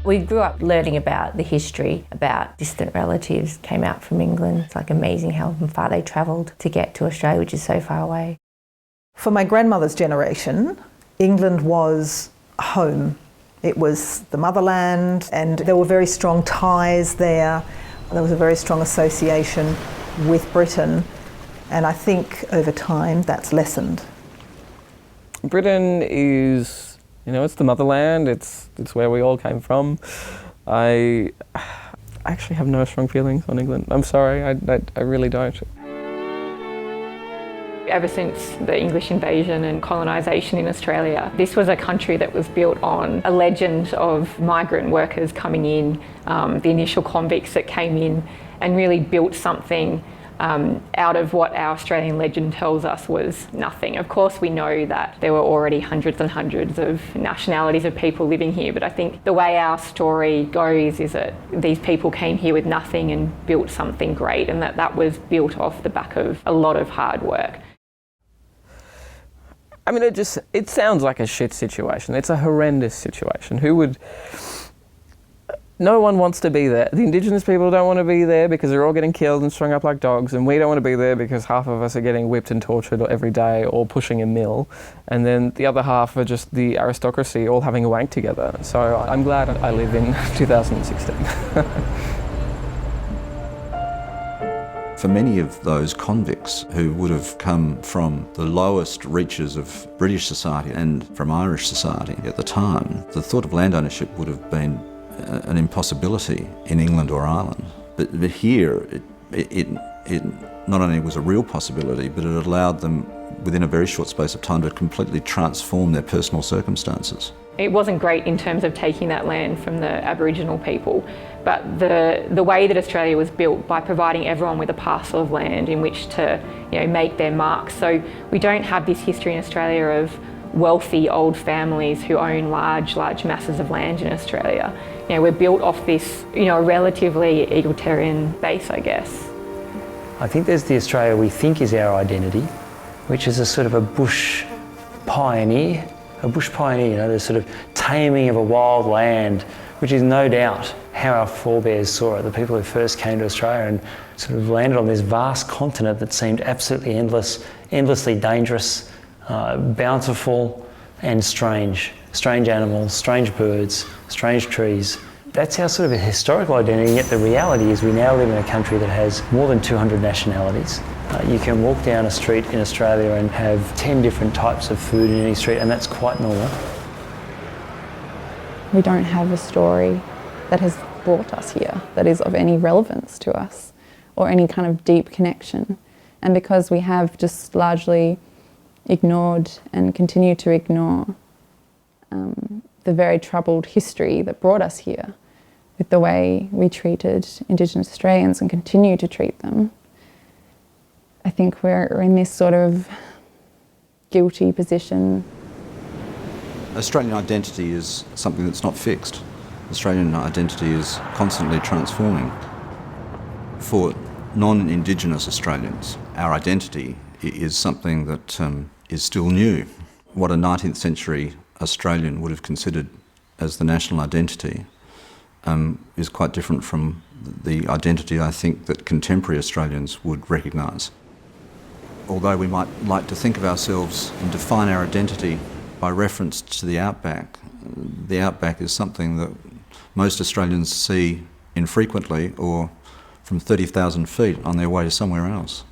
We grew up learning about the history, about distant relatives came out from England. It's like amazing how far they travelled to get to Australia, which is so far away. For my grandmother's generation, England was home. It was the motherland, and there were very strong ties there. There was a very strong association with Britain, and I think over time that's lessened. Britain is, it's the motherland, it's where we all came from. I actually have no strong feelings on England. I'm sorry, I really don't. Ever since the English invasion and colonisation in Australia, this was a country that was built on a legend of migrant workers coming in, the initial convicts that came in and really built something out of what our Australian legend tells us was nothing. Of course, we know that there were already hundreds and hundreds of nationalities of people living here, but I think the way our story goes is that these people came here with nothing and built something great, and that was built off the back of a lot of hard work. I mean, it sounds like a shit situation. It's a horrendous situation. No one wants to be there. The Indigenous people don't want to be there because they're all getting killed and strung up like dogs, and we don't want to be there because half of us are getting whipped and tortured every day or pushing a mill, and then the other half are just the aristocracy all having a wank together. So I'm glad I live in 2016. For many of those convicts who would have come from the lowest reaches of British society and from Irish society at the time, the thought of land ownership would have been an impossibility in England or Ireland. But here, it not only was a real possibility, but it allowed them, within a very short space of time, to completely transform their personal circumstances. It wasn't great in terms of taking that land from the Aboriginal people, but the way that Australia was built by providing everyone with a parcel of land in which to make their mark. So we don't have this history in Australia of wealthy old families who own large masses of land in Australia. We're built off this relatively egalitarian base, I guess. I think there's the Australia we think is our identity, which is a sort of a bush pioneer, the sort of taming of a wild land, which is no doubt how our forebears saw it, the people who first came to Australia and sort of landed on this vast continent that seemed absolutely endless, endlessly dangerous, bountiful and strange. Strange animals, strange birds, strange trees. That's our sort of a historical identity, yet the reality is we now live in a country that has more than 200 nationalities. You can walk down a street in Australia and have 10 different types of food in any street, and that's quite normal. We don't have a story that has brought us here that is of any relevance to us or any kind of deep connection. And because we have just largely ignored and continue to ignore the very troubled history that brought us here, with the way we treated Indigenous Australians and continue to treat them, I think we're in this sort of guilty position. Australian identity is something that's not fixed. Australian identity is constantly transforming. For non-Indigenous Australians, our identity is something that is still new. What a 19th century Australian would have considered as the national identity is quite different from the identity I think that contemporary Australians would recognise. Although we might like to think of ourselves and define our identity by reference to the outback is something that most Australians see infrequently or from 30,000 feet on their way to somewhere else.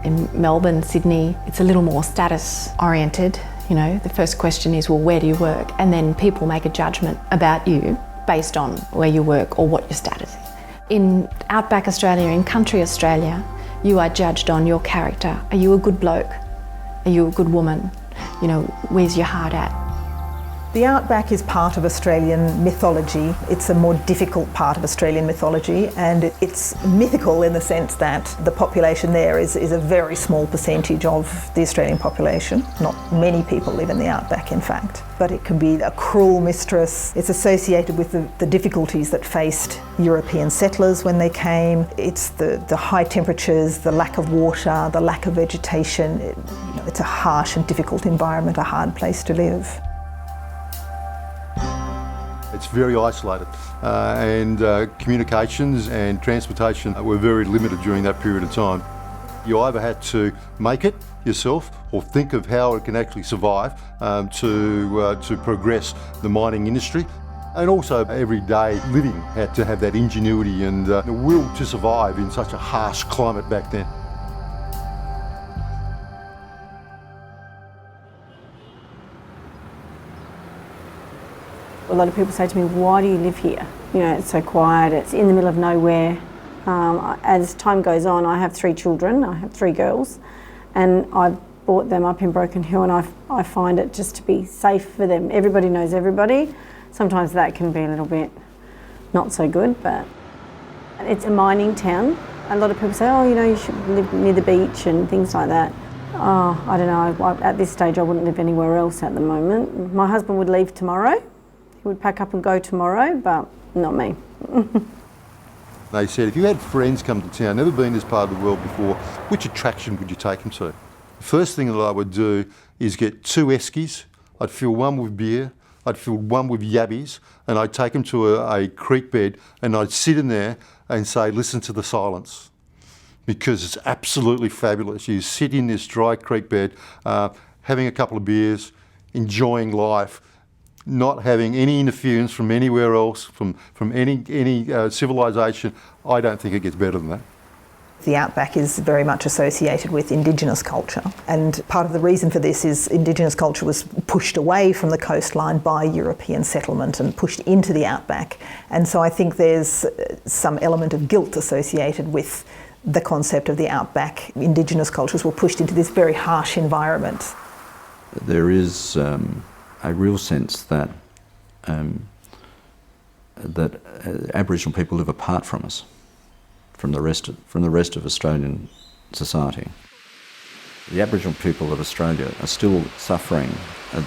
In Melbourne, Sydney, it's a little more status oriented. The first question is, well, where do you work? And then people make a judgment about you based on where you work or what your status is. In outback Australia, in country Australia, you are judged on your character. Are you a good bloke? Are you a good woman? Where's your heart at? The outback is part of Australian mythology. It's a more difficult part of Australian mythology, and it's mythical in the sense that the population there is a very small percentage of the Australian population. Not many people live in the outback, in fact. But it can be a cruel mistress. It's associated with the difficulties that faced European settlers when they came. It's the high temperatures, the lack of water, the lack of vegetation. It's a harsh and difficult environment, a hard place to live. It's very isolated and communications and transportation were very limited during that period of time. You either had to make it yourself or think of how it can actually survive to progress the mining industry. And also everyday living had to have that ingenuity and the will to survive in such a harsh climate back then. A lot of people say to me, why do you live here? You know, it's so quiet, it's in the middle of nowhere. As time goes on, I have 3 children, I have 3 girls, and I've brought them up in Broken Hill, and I find it just to be safe for them. Everybody knows everybody. Sometimes that can be a little bit not so good, but it's a mining town. A lot of people say, oh, you know, you should live near the beach and things like that. Oh, I don't know, at this stage I wouldn't live anywhere else at the moment. My husband would leave tomorrow. He would pack up and go tomorrow, but not me. They said, if you had friends come to town, never been to this part of the world before, which attraction would you take them to? The first thing that I would do is get 2 eskies. I'd fill one with beer, I'd fill one with yabbies, and I'd take them to a creek bed and I'd sit in there and say, listen to the silence. Because it's absolutely fabulous. You sit in this dry creek bed, having a couple of beers, enjoying life, not having any interference from anywhere else, from any civilisation. I don't think it gets better than that. The outback is very much associated with Indigenous culture, and part of the reason for this is Indigenous culture was pushed away from the coastline by European settlement and pushed into the outback, and so I think there's some element of guilt associated with the concept of the outback. Indigenous cultures were pushed into this very harsh environment. There is a real sense that Aboriginal people live apart from us, from the rest of Australian society. The Aboriginal people of Australia are still suffering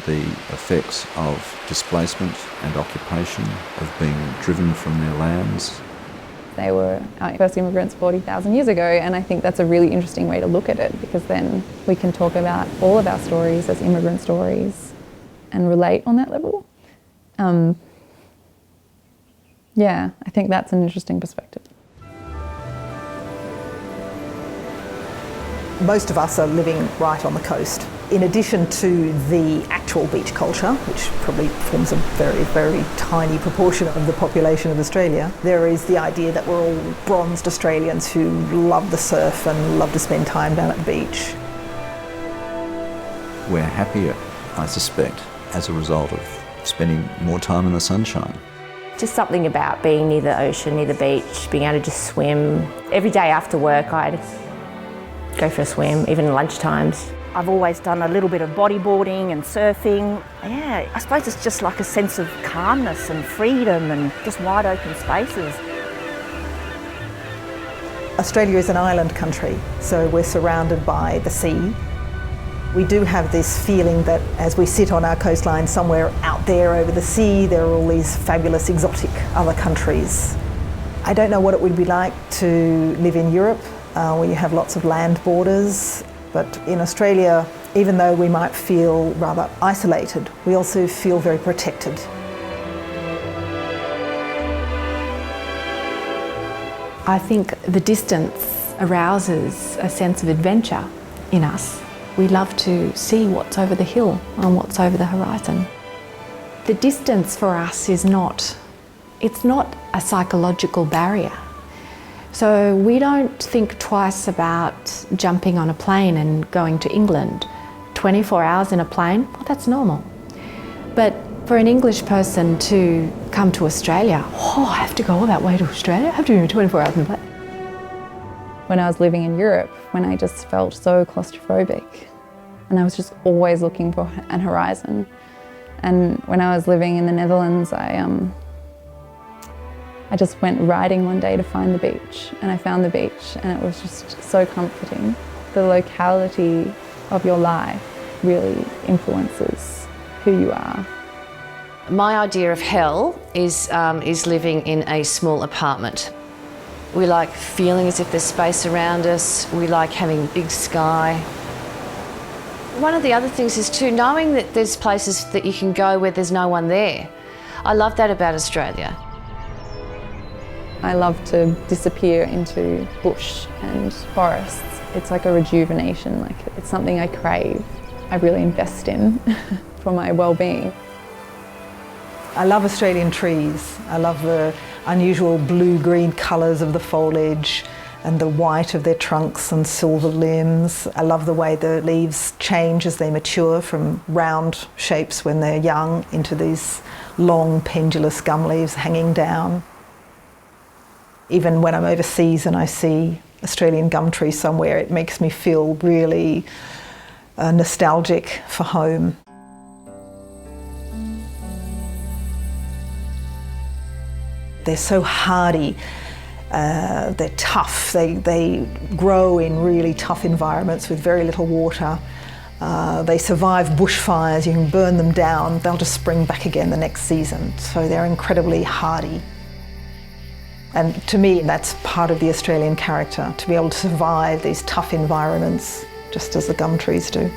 the effects of displacement and occupation, of being driven from their lands. They were our first immigrants 40,000 years ago, and I think that's a really interesting way to look at it, because then we can talk about all of our stories as immigrant stories and relate on that level. Yeah, I think that's an interesting perspective. Most of us are living right on the coast. In addition to the actual beach culture, which probably forms a very, very tiny proportion of the population of Australia, there is the idea that we're all bronzed Australians who love the surf and love to spend time down at the beach. We're happier, I suspect, as a result of spending more time in the sunshine. Just something about being near the ocean, near the beach, being able to just swim. Every day after work I'd go for a swim, even at lunchtimes. I've always done a little bit of bodyboarding and surfing. Yeah, I suppose it's just like a sense of calmness and freedom and just wide open spaces. Australia is an island country, so we're surrounded by the sea. We do have this feeling that as we sit on our coastline somewhere out there over the sea, there are all these fabulous exotic other countries. I don't know what it would be like to live in Europe, where you have lots of land borders, but in Australia, even though we might feel rather isolated, we also feel very protected. I think the distance arouses a sense of adventure in us. We love to see what's over the hill and what's over the horizon. The distance for us is not a psychological barrier. So we don't think twice about jumping on a plane and going to England. 24 hours in a plane, well, that's normal. But for an English person to come to Australia, oh, I have to go all that way to Australia? I have to do 24 hours in a plane. When I was living in Europe, when I just felt so claustrophobic, and I was just always looking for an horizon. And when I was living in the Netherlands, I just went riding one day to find the beach, and I found the beach, and it was just so comforting. The locality of your life really influences who you are. My idea of hell is living in a small apartment. We like feeling as if there's space around us. We like having big sky. One of the other things is too, knowing that there's places that you can go where there's no one there. I love that about Australia. I love to disappear into bush and forests. It's like a rejuvenation, like it's something I crave, I really invest in for my well-being. I love Australian trees. I love the unusual blue-green colours of the foliage and the white of their trunks and silver limbs. I love the way the leaves change as they mature from round shapes when they're young into these long pendulous gum leaves hanging down. Even when I'm overseas and I see Australian gum trees somewhere, it makes me feel really nostalgic for home. They're so hardy, they're tough, they grow in really tough environments with very little water. They survive bushfires, you can burn them down, they'll just spring back again the next season. So they're incredibly hardy. And to me, that's part of the Australian character, to be able to survive these tough environments, just as the gum trees do.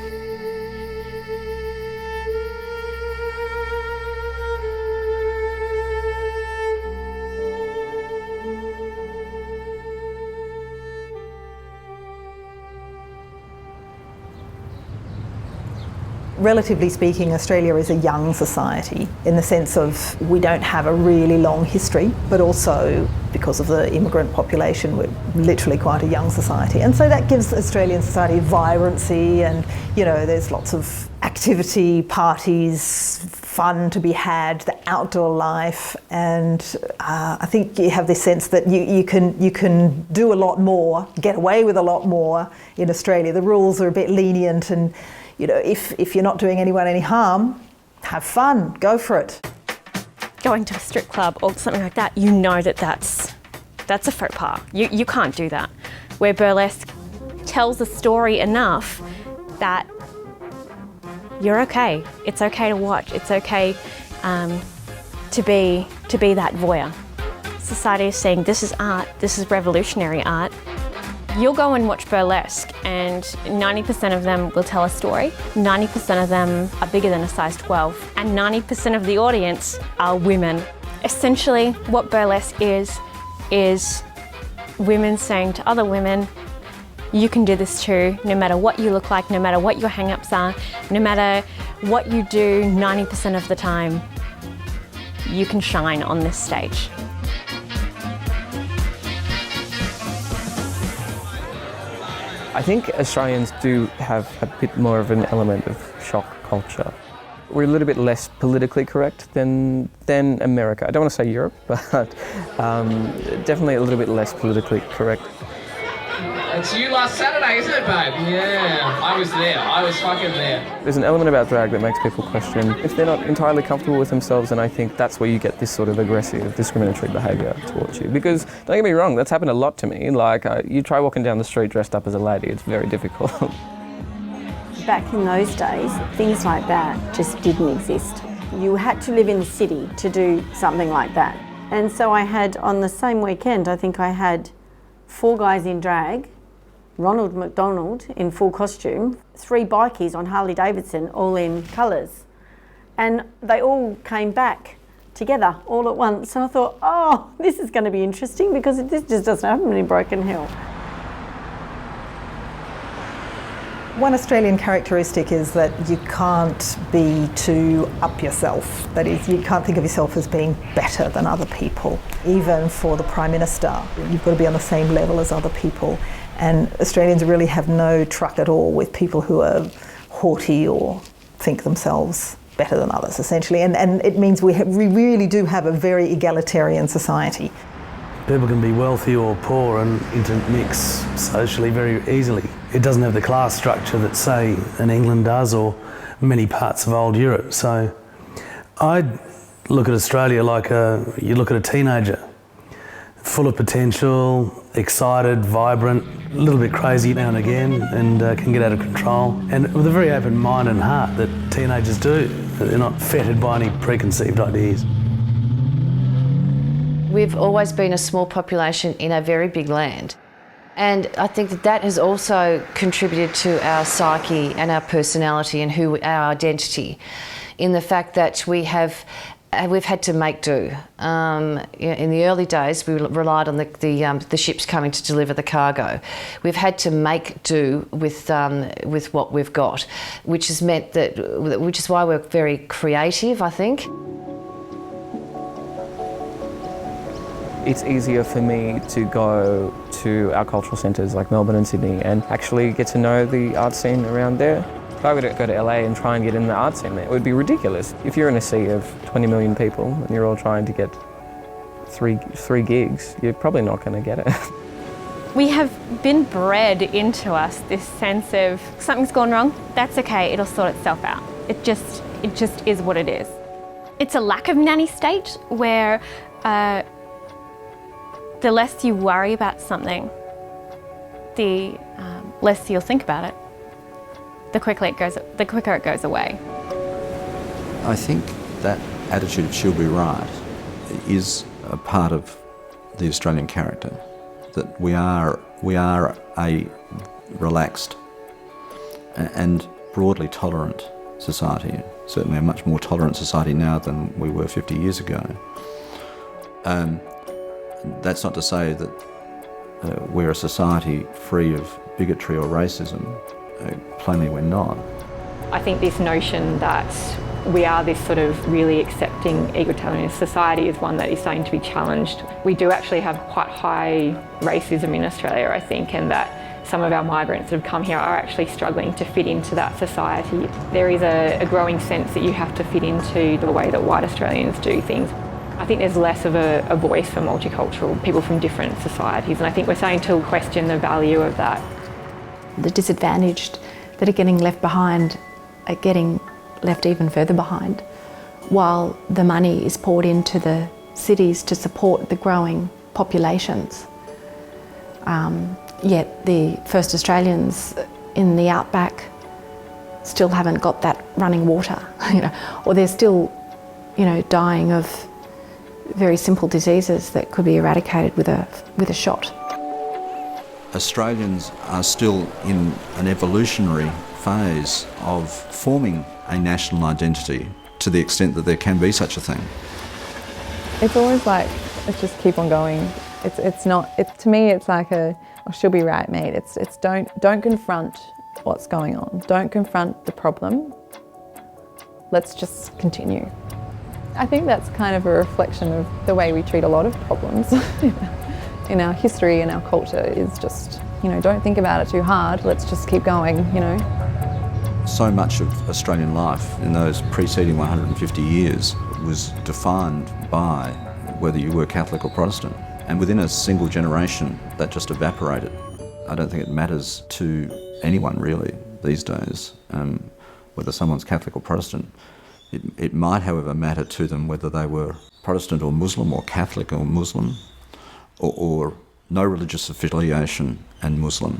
Relatively speaking, Australia is a young society in the sense of we don't have a really long history, but also because of the immigrant population, we're literally quite a young society. And so that gives Australian society vibrancy and, you know, there's lots of activity, parties, fun to be had, the outdoor life. And I think you have this sense that you can do a lot more, get away with a lot more in Australia. The rules are a bit lenient and, you know, if you're not doing anyone any harm, have fun, go for it. Going to a strip club or something like that, you know that that's a faux pas. You can't do that. Where burlesque tells a story enough that you're okay. It's okay to watch. It's okay to be that voyeur. Society is saying this is art, this is revolutionary art. You'll go and watch burlesque and 90% of them will tell a story, 90% of them are bigger than a size 12, and 90% of the audience are women. Essentially, what burlesque is women saying to other women, you can do this too, no matter what you look like, no matter what your hang-ups are, no matter what you do 90% of the time, you can shine on this stage. I think Australians do have a bit more of an element of shock culture. We're a little bit less politically correct than America. I don't want to say Europe, but definitely a little bit less politically correct. It's you last Saturday, isn't it, babe? Yeah, I was there. I was fucking there. There's an element about drag that makes people question if they're not entirely comfortable with themselves, and I think that's where you get this sort of aggressive, discriminatory behaviour towards you. Because, don't get me wrong, that's happened a lot to me. Like, you try walking down the street dressed up as a lady, it's very difficult. Back in those days, things like that just didn't exist. You had to live in the city to do something like that. And so I had, on the same weekend, I think I had 4 guys in drag, Ronald McDonald in full costume, 3 bikies on Harley Davidson, all in colours. And they all came back together all at once. And I thought, oh, this is going to be interesting because this just doesn't happen in Broken Hill. One Australian characteristic is that you can't be too up yourself. That is, you can't think of yourself as being better than other people. Even for the Prime Minister, you've got to be on the same level as other people. And Australians really have no truck at all with people who are haughty or think themselves better than others, essentially. And it means we really do have a very egalitarian society. People can be wealthy or poor and intermix socially very easily. It doesn't have the class structure that, say, in England does or many parts of old Europe. So I look at Australia like you look at a teenager, full of potential, excited, vibrant, a little bit crazy now and again, and can get out of control. And with a very open mind and heart that teenagers do. They're not fettered by any preconceived ideas. We've always been a small population in a very big land. And I think that has also contributed to our psyche and our personality and our identity, in the fact that we have And we've had to make do. In the early days, we relied on the ships coming to deliver the cargo. We've had to make do with what we've got, which is why we're very creative, I think. It's easier for me to go to our cultural centres like Melbourne and Sydney and actually get to know the art scene around there. If I were to go to LA and try and get in the art scene there, it would be ridiculous. If you're in a sea of 20 million people and you're all trying to get three gigs, you're probably not going to get it. We have been bred into us this sense of something's gone wrong, that's okay, it'll sort itself out. It just is what it is. It's a lack of nanny state where the less you worry about something, the less you'll think about it. The quicker it goes away. I think that attitude of she'll be right is a part of the Australian character, that we are a relaxed and broadly tolerant society, certainly a much more tolerant society now than we were 50 years ago. That's not to say that we're a society free of bigotry or racism. Plainly we're not. I think this notion that we are this sort of really accepting egalitarian society is one that is starting to be challenged. We do actually have quite high racism in Australia, I think, and that some of our migrants that have come here are actually struggling to fit into that society. There is a growing sense that you have to fit into the way that white Australians do things. I think there's less of a voice for multicultural people from different societies, and I think we're starting to question the value of that. The disadvantaged that are getting left behind are getting left even further behind, while the money is poured into the cities to support the growing populations. Yet the First Australians in the outback still haven't got that running water, or they're still, dying of very simple diseases that could be eradicated with a shot. Australians are still in an evolutionary phase of forming a national identity to the extent that there can be such a thing. It's always like, let's just keep on going. To me, it's like she'll be right, mate. It's don't confront what's going on. Don't confront the problem. Let's just continue. I think that's kind of a reflection of the way we treat a lot of problems. In our history and our culture is just, don't think about it too hard, let's just keep going, So much of Australian life in those preceding 150 years was defined by whether you were Catholic or Protestant. And within a single generation, that just evaporated. I don't think it matters to anyone really these days, whether someone's Catholic or Protestant. It might, however, matter to them whether they were Protestant or Muslim or Catholic or Muslim, or no religious affiliation and Muslim.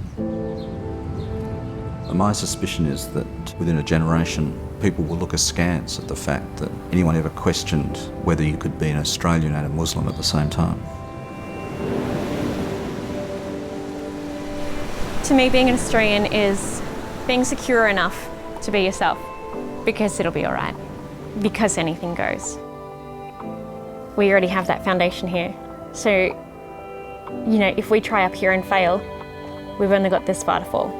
My suspicion is that within a generation, people will look askance at the fact that anyone ever questioned whether you could be an Australian and a Muslim at the same time. To me, being an Australian is being secure enough to be yourself, because it'll be all right, because anything goes. We already have that foundation here. So, if we try up here and fail, we've only got this far to fall.